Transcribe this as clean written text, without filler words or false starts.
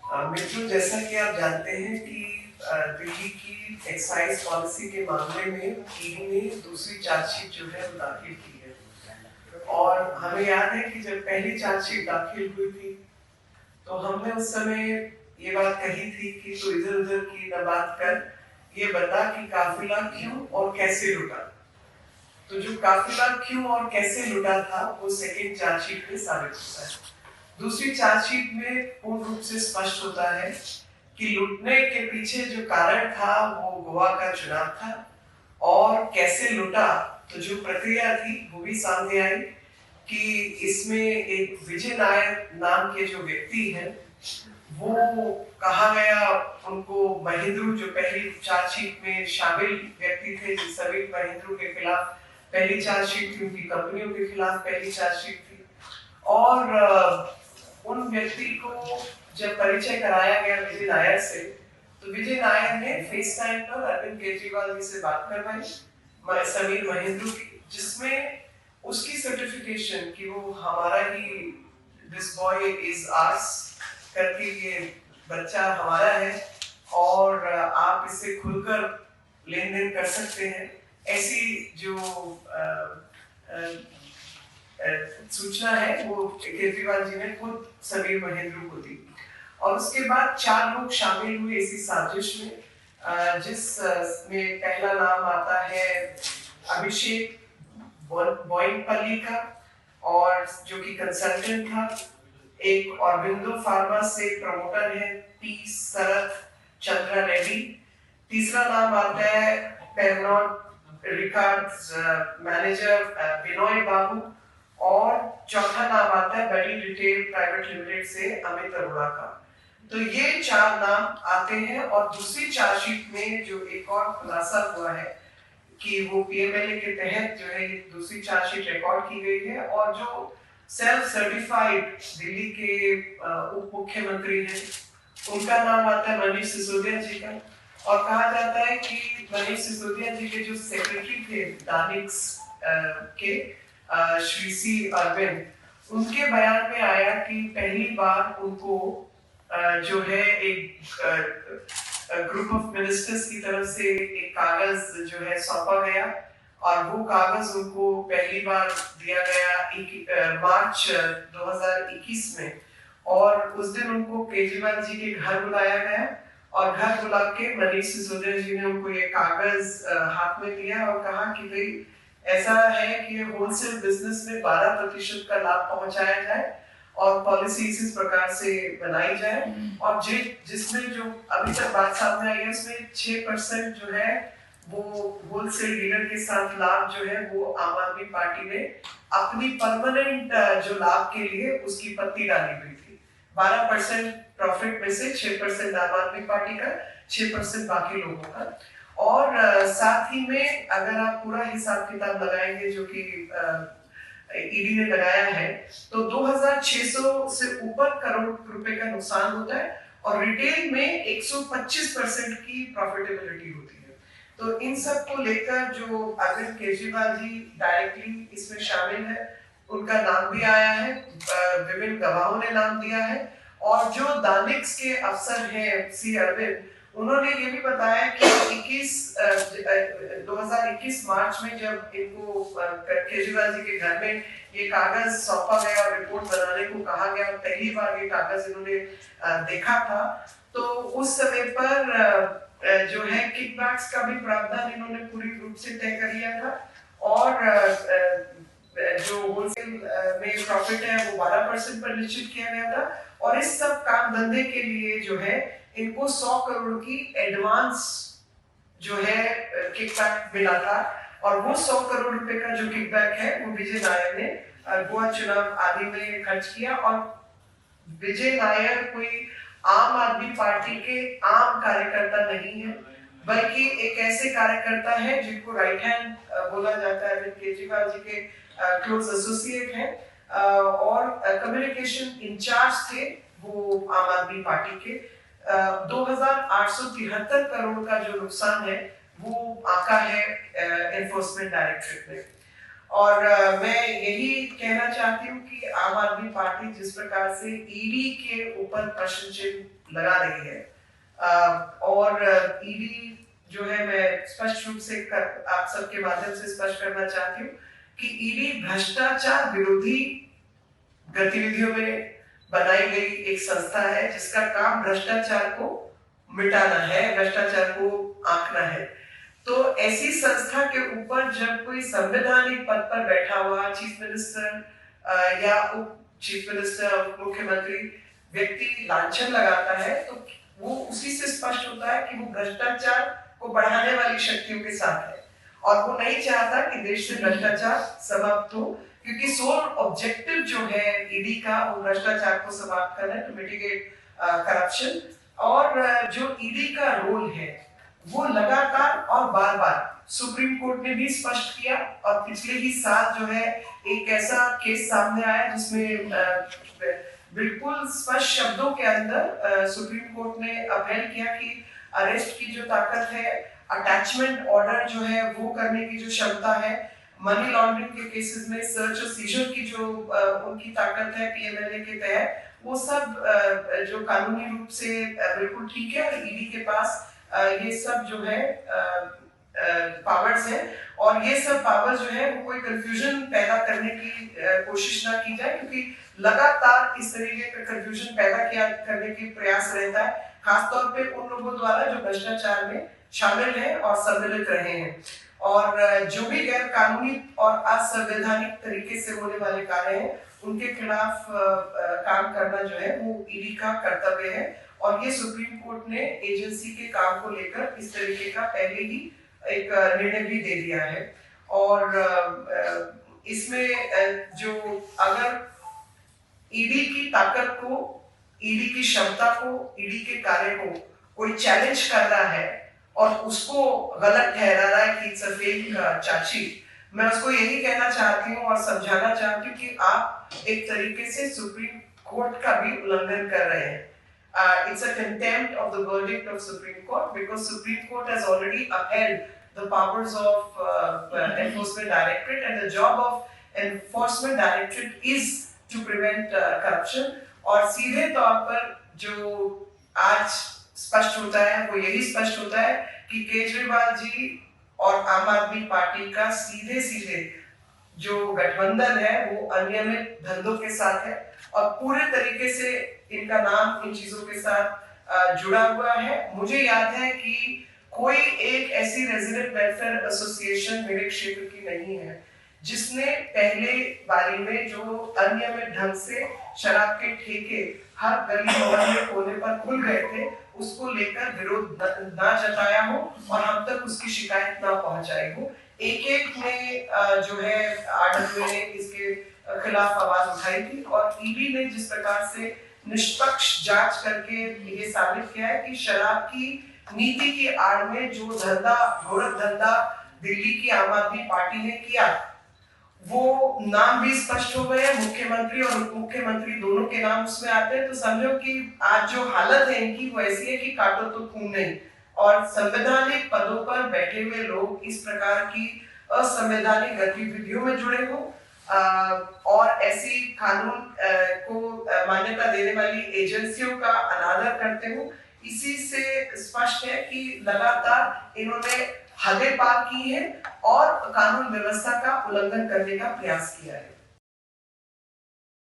मित्रों, जैसा कि आप जानते हैं कि दिल्ली की एक्साइज पॉलिसी के मामले में ईडी ने दूसरी चार्जशीट जो है वो दाखिल की है। और हमें याद है कि जब पहली चार्जशीट दाखिल हुई थी तो हमने उस समय ये बात कही थी कि तू इधर उधर की न बात कर, ये बता कि काफिला क्यों और कैसे लुटा। तो जो काफिला क्यों और कैसे लुटा था वो सेकेंड चार्जशीट में साबित होता है। दूसरी चार्जशीट में पूर्ण रूप से स्पष्ट होता है कि लूटने के पीछे जो कारण था वो गोवा का चुनाव था, और कैसे लूटा तो जो प्रक्रिया थी वो भी सामने आई कि इसमें एक विजय नायर नाम के जो व्यक्ति हैं वो कहा गया, उनको महिंद्रू जो पहली चार्जशीट में शामिल व्यक्ति थे, जिस सभी महिंद्रू के खिलाफ पहली चार्जशीट थी, उनकी कंपनियों के खिलाफ पहली चार्जशीट थी। और उन व्यक्ति को जब परिचय कराया गया विजय नायर से, तो विजय नायर ने फेस टाइम पर अरविंद केजरीवाल जी से बात करवाई समीर महिंद्रू की, जिसमें उसकी सर्टिफिकेशन कि वो हमारा ही, दिस बॉय इज आर्स करके, ये बच्चा हमारा है और आप इससे खुलकर लेन देन कर सकते हैं, ऐसी जो सूचना है वो केजरीवाल जी ने खुद समीर महिंद्रू को दी। और उसके बाद 4 लोग शामिल हुए इसी साजिश में, जिसमें पहला नाम आता है अभिषेक बोइनपल्ली का, और जो कि कंसल्टेंट था। एक ऑरबिंदो फार्मा से प्रमोटर है पी शरद चंद्रा रेड्डी। तीसरा नाम आता है पेरनॉट रिकॉर्ड्स मैनेजर विनोय बाबू। और चौथा नाम आता है बड़ी रिटेल प्राइवेट लिमिटेड से अमित अरोड़ा का। तो ये 4 नाम आते हैं। और दूसरी चार्जशीट में जो एक और खुलासा हुआ है कि वो पीएमएलए के तहत जो है दूसरी चार्जशीट रिकॉर्ड की गई है, और जो सेल्फ सर्टिफाइड दिल्ली के उप मुख्यमंत्री हैं उनका नाम आता है मनीष सिसोदिया जी का। और कहा जाता है कि मनीष सिसोदिया जी के जो सेक्रेटरी थे दानिक्स के श्री सी अरविंद, उनके बयान में आया कि पहली बार उनको जो है एक ग्रुप ऑफ मिनिस्टर्स की तरफ से एक कागज जो है सौंपा गया, और वो कागज उनको पहली बार दिया गया मार्च 2021 में। और उस दिन उनको केजरीवाल जी के घर बुलाया गया, और घर बुला के मनीष सिसोदिया जी ने उनको ये कागज हाथ में दिया और कहा कि भाई ऐसा है कि होलसेल बिजनेस में 12% का लाभ पहुंचाया जाए और पॉलिसी इस प्रकार से बनाई जाए। और जिसमें जो अभी तक बात सामने आई है उसमें 6% जो है वो होलसेल डीलर के साथ लाभ जो है वो आम आदमी पार्टी ने अपनी परमानेंट जो लाभ के लिए उसकी पत्ती डाली हुई थी। 12% प्रॉफिट में से 6% आम आदमी पार्टी का, 6% बाकी लोगों का। और साथ ही में अगर आप पूरा हिसाब किताब लगाएंगे जो कि ईडी ने लगाया है, तो 2600 से ऊपर करोड़ रुपए का नुकसान होता है, और रिटेल में 125% की प्रॉफिटेबिलिटी होती है। तो इन सब को लेकर जो अरविंद केजरीवाल जी डायरेक्टली इसमें शामिल है, उनका नाम भी आया है, विभिन्न गवाहों ने नाम दिया है। और जो दानिक्स के अफसर हैं सी अरविंद, उन्होंने ये भी बताया कि 2021 मार्च में जब इनको केजरीवाल जी के घर में ये कागज सौंपा गया और रिपोर्ट बनाने को कहा गया, और पहली बार ये कागज इन्होंने देखा था, तो उस समय पर जो है किकबैक्स का भी प्रावधान इन्होंने पूरी रूप से तय कर लिया था। और जो होलसेल में प्रॉफिट है वो 12% पर निश्चित किया गया था। और इस सब काम धंधे के लिए जो है इनको 100 करोड़ की एडवांस जो है किकबैक मिला था। और वो 100 करोड़ रुपए का जो किकबैक है वो विजय नायर ने गोवा चुनाव आदि में खर्च किया। और विजय नायर कोई आम आदमी पार्टी के आम कार्यकर्ता नहीं है, बल्कि एक ऐसे कार्यकर्ता है जिनको राइट हैंड बोला जाता है, अरविंद केजरीवाल जी के क्लोज एसोसिएट हैं, और कम्युनिकेशन इंचार्ज थे वो आम आदमी पार्टी के। 2873 करोड़ का जो नुकसान है वो आका है एनफोर्समेंट डायरेक्टरेट ने। और मैं यही कहना चाहती हूँ कि आम आदमी पार्टी जिस प्रकार से ईडी के ऊपर प्रश्न चिन्ह लगा रही है। और ईडी जो है, मैं स्पष्ट रूप से आप सबके माध्यम से स्पष्ट करना चाहती हूँ कि ईडी भ्रष्टाचार विरोधी गतिविधियों में बनाई गई एक संस्था है जिसका काम भ्रष्टाचार को मिटाना है, भ्रष्टाचार को आंकना है। तो ऐसी संस्था के ऊपर जब कोई संवैधानिक पद पर बैठा हुआ चीफ मिनिस्टर या उप चीफ मिनिस्टर, मुख्यमंत्री व्यक्ति लांछन लगाता है, तो वो उसी से स्पष्ट होता है कि वो भ्रष्टाचार को बढ़ाने वाली शक्तियों के साथ है और वो नहीं चाहता कि देश से भ्रष्टाचार समाप्त हो, क्योंकि सोल ऑब्जेक्टिव जो है ईडी का वो भ्रष्टाचार को समाप्त करना है, टू मिटिगेट करप्शन। और जो ईडी का रोल है वो लगातार और बार बार सुप्रीम कोर्ट ने भी स्पष्ट किया, और पिछले ही साल जो है एक ऐसा केस सामने आया जिसमें बिल्कुल स्पष्ट शब्दों के अंदर सुप्रीम कोर्ट ने अपील किया कि अरेस्ट की जो ताकत है, अटैचमेंट ऑर्डर जो है वो करने की जो क्षमता है, मनी लॉन्ड्रिंग के केसेस में सर्च और सीजर की जो उनकी ताकत है पीएमएलए के तहत, वो सब जो कानूनी रूप से बिल्कुल ठीक है। और ईडी के पास ये सब जो है पावर्स है, और ये सब पावर्स जो है वो कोई कंफ्यूजन पैदा करने की कोशिश ना की जाए, क्योंकि लगातार इस तरीके का कंफ्यूजन पैदा किया करने की प्रयास रहता है, खासतौर पे उन लोगों द्वारा जो भ्रष्टाचार में शामिल हैं और सम्मिलित रहे हैं। और जो भी गैर कानूनी और असंवैधानिक तरीके से होने वाले कार्य हैं उनके खिलाफ काम करना जो है वो ईडी का कर्तव्य है। और ये सुप्रीम कोर्ट ने एजेंसी के काम को लेकर इस तरीके का पहले ही एक निर्णय भी दे दिया है। और इसमें जो अगर ईडी की ताकत को, ईडी की क्षमता को, ईडी के कार्य को कोई चैलेंज कर रहा है और उसको गलत ठहरा रहा है कि इट्स अ फेक चार्जशीट, मैं उसको यही कहना चाहती हूँ और समझाना चाहती हूँ कि आप एक तरीके से सुप्रीम कोर्ट का भी उल्लंघन कर रहे हैं। It's a contempt of the verdict of Supreme Court, because Supreme Court has already upheld the powers of Enforcement Directorate, and the job of Enforcement Directorate is to prevent corruption। और सीधे तौर पर जो आज स्पष्ट होता है वो यही स्पष्ट होता है कि केजरीवाल जी और आम आदमी पार्टी का सीधे सीधे जो गठबंधन है वो अनियमित धंधों के साथ है, और पूरे तरीके से इनका नाम इन चीजों के साथ जुड़ा हुआ है। मुझे याद है कि कोई एक ऐसी रेजिडेंट वेलफेयर एसोसिएशन मेरे क्षेत्र की नहीं है जिसने पहले बारी में जो अनियमित ढंग से शराब के ठेके हर गली मोहल्ले कोने पर खुल गए थे उसको लेकर विरोध ना जताया हो और हम तक उसकी शिकायत ना पहुंचाई हो। एक एक ने जो है आरडब्ल्यू ने इसके खिलाफ आवाज उठाई थी, और ईडी ने जिस प्रकार से निष्पक्ष जांच करके ये साबित किया है कि शराब की नीति की आड़ में जो धंधा, गोरख धंधा दिल्ली की आम आदमी पार्टी ने किया, वो नाम भी स्पष्ट हो गए, मुख्यमंत्री और उप मुख्यमंत्री दोनों के नाम उसमें आते हैं। तो समझो कि आज जो हालत है इनकी वो ऐसी है कि काटो तो खून नहीं, और संवैधानिक पदों पर बैठे हुए लोग इस प्रकार की असंवैधानिक गतिविधियों में जुड़े हो और ऐसी कानून को मान्यता देने वाली एजेंसियों का अनादर करते हो, इसी से स्पष्ट है कि लगातार इन्होंने हदें पार की है और कानून व्यवस्था का उल्लंघन करने का प्रयास किया है।